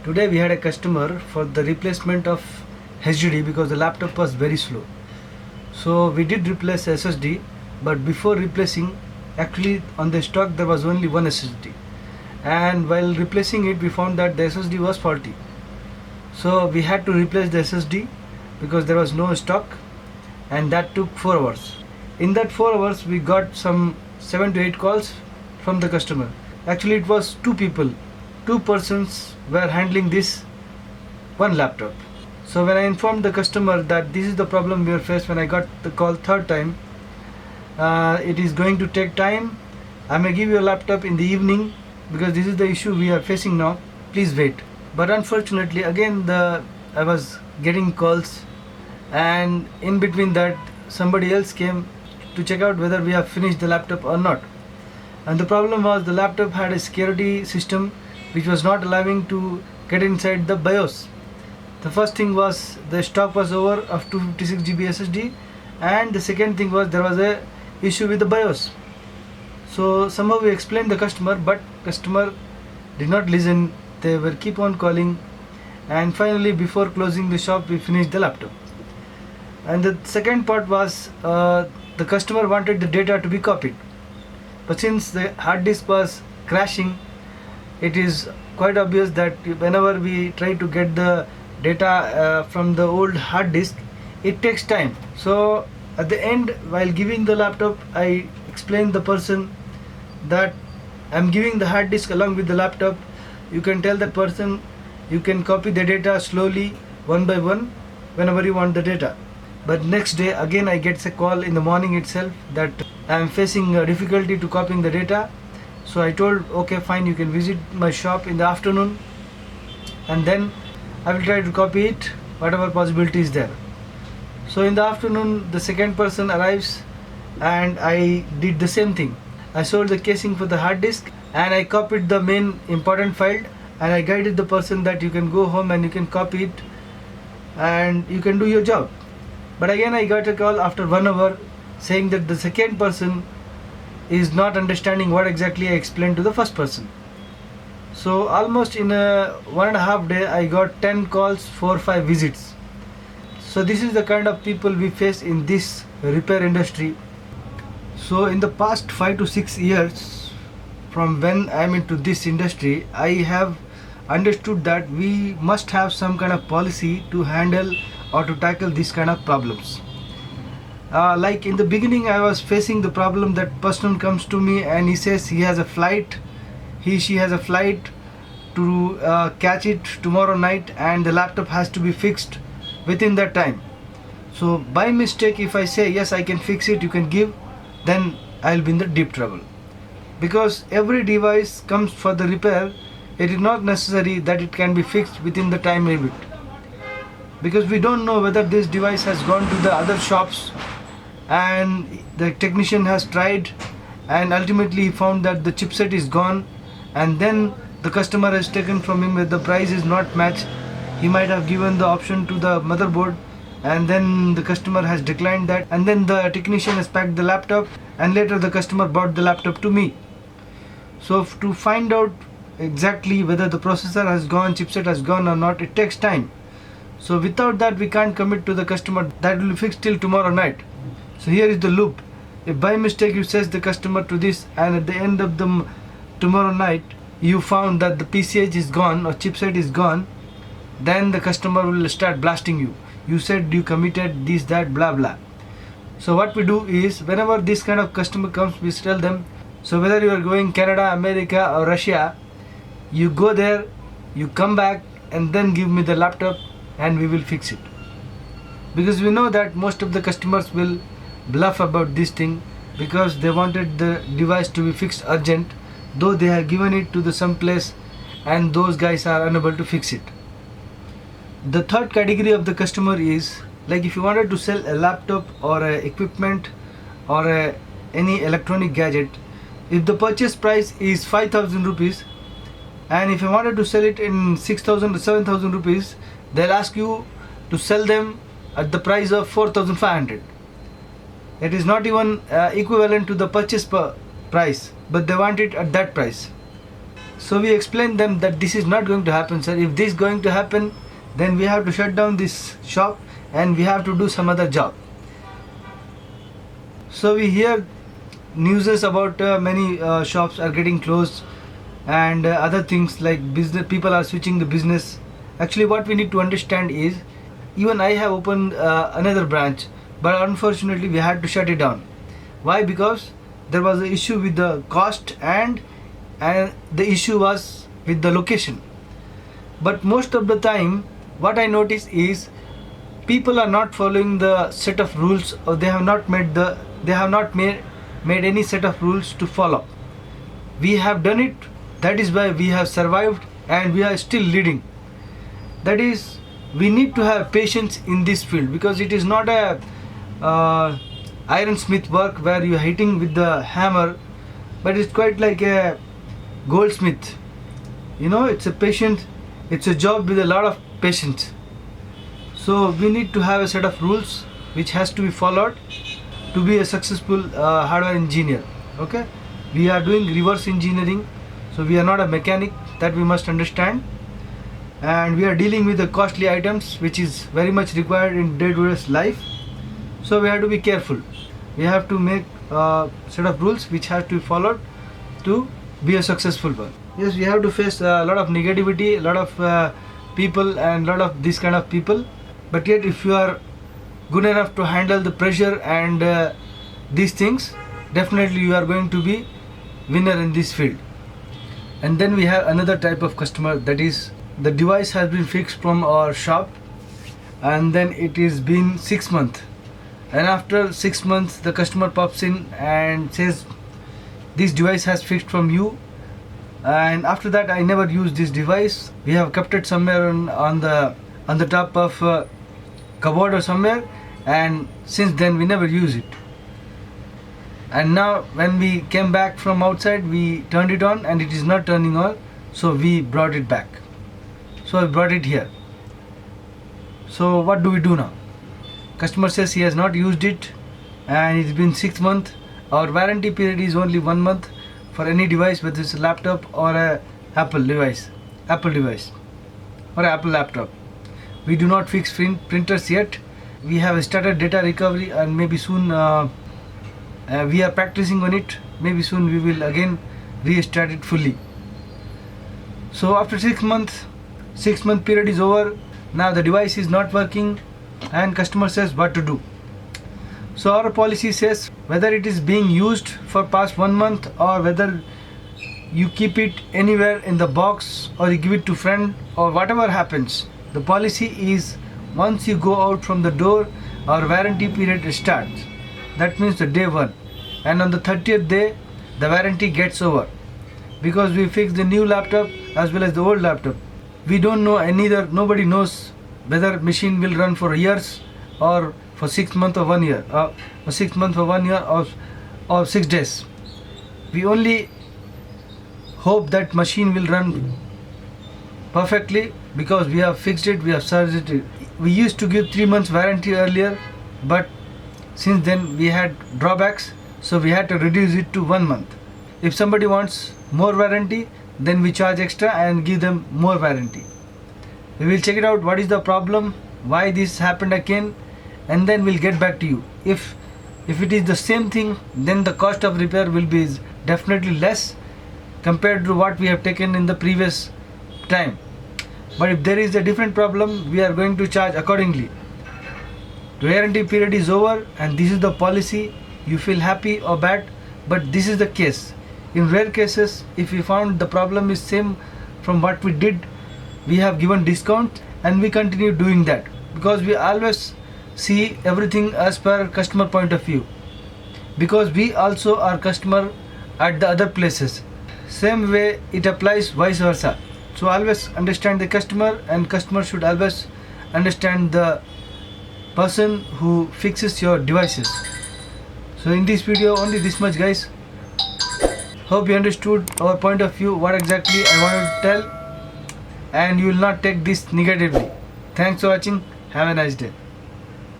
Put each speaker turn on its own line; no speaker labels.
Today we had a customer for the replacement of HDD because the laptop was very slow. So we did replace SSD, but before replacing, actually on the stock there was only one SSD, and while replacing it we found that the SSD was faulty. So we had to replace the SSD because there was no stock, and that took 4 hours. In that 4 hours we got some 7 to 8 calls from the customer. Actually it was two people, two persons were handling this one laptop. So when I informed the customer that this is the problem we are faced, when I got the call third time, it is going to take time, I may give you a laptop in the evening because this is the issue we are facing now, please wait. But unfortunately again I was getting calls, and in between that somebody else came to check out whether we have finished the laptop or not. And the problem was the laptop had a security system which was not allowing to get inside the BIOS. The first thing was the stock was over of 256 GB SSD, and the second thing was there was a issue with the BIOS. So somehow we explained the customer, but customer did not listen. They were keep on calling, and finally before closing the shop we finished the laptop. And the second part was the customer wanted the data to be copied, but since the hard disk was crashing, it is quite obvious that whenever we try to get the data from the old hard disk, it takes time. So at the end, while giving the laptop, I explained the person that I'm giving the hard disk along with the laptop. You can tell that person you can copy the data slowly one by one whenever you want the data. But next day again I get a call in the morning itself that I am facing a difficulty to copying the data. So I told, okay fine, you can visit my shop in the afternoon and then I will try to copy it, whatever possibility is there. So in the afternoon the second person arrives and I did the same thing. I sold the casing for the hard disk and I copied the main important file, and I guided the person that you can go home and you can copy it and you can do your job. But again I got a call after 1 hour saying that the second person is not understanding what exactly I explained to the first person. So almost in a 1.5 day I got 10 calls, 4-5 visits. So this is the kind of people we face in this repair industry. So in the past 5 to 6 years from when I am into this industry, I have understood that we must have some kind of policy to handle or to tackle these kind of problems. Like in the beginning I was facing the problem that person comes to me and he says he has a flight, she has a flight to catch it tomorrow night, and the laptop has to be fixed within that time. So by mistake if I say yes I can fix it, you can give, then I'll be in the deep trouble. Because every device comes for the repair, it is not necessary that it can be fixed within the time limit. Because we don't know whether this device has gone to the other shops and the technician has tried and ultimately found that the chipset is gone, and then the customer has taken from him that the price is not matched. He might have given the option to the motherboard and then the customer has declined that, and then the technician has packed the laptop and later the customer brought the laptop to me. So to find out exactly whether the processor has gone, chipset has gone or not, it takes time. So without that we can't commit to the customer that will be fixed till tomorrow night. So here is the loop. If by mistake you says the customer to this and at the end of the tomorrow night you found that the PCH is gone or chipset is gone, then the customer will start blasting you. You said you committed this, that, blah blah. So what we do is whenever this kind of customer comes, we tell them, so whether you are going Canada, America or Russia, you go there, you come back and then give me the laptop and we will fix it. Because we know that most of the customers will bluff about this thing because they wanted the device to be fixed urgent, though they have given it to the some place and those guys are unable to fix it. The third category of the customer is like if you wanted to sell a laptop or a equipment or any electronic gadget, if the purchase price is 5,000 rupees and if you wanted to sell it in 6,000 to 7,000 rupees, they'll ask you to sell them at the price of 4,500. It is not even equivalent to the purchase price, but they want it at that price. So we explained them that this is not going to happen, sir. If this is going to happen, then we have to shut down this shop and we have to do some other job. So we hear newses about many shops are getting closed and other things like business people are switching the business. Actually what we need to understand is, even I have opened another branch, but unfortunately we had to shut it down. Why? Because there was an issue with the cost and the issue was with the location. But most of the time what I notice is people are not following the set of rules, or they have not made any set of rules to follow. We have done it, that is why we have survived and we are still leading. That is, we need to have patience in this field, because it is not a ironsmith work where you are hitting with the hammer, but it's quite like a goldsmith. It's a patient, it's a job with a lot of patience. So we need to have a set of rules which has to be followed to be a successful hardware engineer. Okay, we are doing reverse engineering, so we are not a mechanic, that we must understand. And we are dealing with the costly items which is very much required in day-to-day life. So we have to be careful. We have to make a set of rules which have to be followed to be a successful one. Yes, we have to face a lot of negativity, a lot of people and a lot of this kind of people. But yet if you are good enough to handle the pressure and these things, definitely you are going to be winner in this field. And then we have another type of customer, that is, the device has been fixed from our shop and then it is been 6 months, and after 6 months the customer pops in and says this device has fixed from you, and after that I never used this device. We have kept it somewhere on the top of cupboard or somewhere, and since then we never use it. And now when we came back from outside, we turned it on and it is not turning on, so we brought it back. So I brought it here. So what do we do now? Customer says he has not used it and it's been 6 months. Our warranty period is only 1 month for any device, whether it's a laptop or a Apple device or Apple laptop. We do not fix printers yet. We have started data recovery and maybe soon we are practicing on it. Maybe soon we will again restart it fully. So after 6 months, 6 month period is over. Now the device is not working and customer says what to do. So our policy says, whether it is being used for past 1 month or whether you keep it anywhere in the box or you give it to friend or whatever happens, the policy is once you go out from the door, our warranty period starts. That means the day 1, and on the 30th day the warranty gets over, because we fix the new laptop as well as the old laptop. We don't know, and neither nobody knows whether machine will run for years or for 6 months or 1 year, or 6 months or 1 year or 6 days. We only hope that machine will run perfectly because we have fixed it, we have serviced it. We used to give 3 months warranty earlier, but since then we had drawbacks, so we had to reduce it to 1 month. If somebody wants more warranty, then we charge extra and give them more warranty. We will check it out, what is the problem, why this happened again, and then we'll get back to you. If it is the same thing, then the cost of repair will be definitely less compared to what we have taken in the previous time. But if there is a different problem, we are going to charge accordingly. The warranty period is over and this is the policy. You feel happy or bad, but this is the case. In rare cases, if we found the problem is same from what we did, we have given discount and we continue doing that, because we always see everything as per customer point of view, because we also are customer at the other places. Same way it applies vice versa. So always understand the customer, and customer should always understand the person who fixes your devices. So in this video only this much, guys. Hope you understood our point of view, what exactly I wanted to tell, and you will not take this negatively. Thanks for watching. Have a nice day.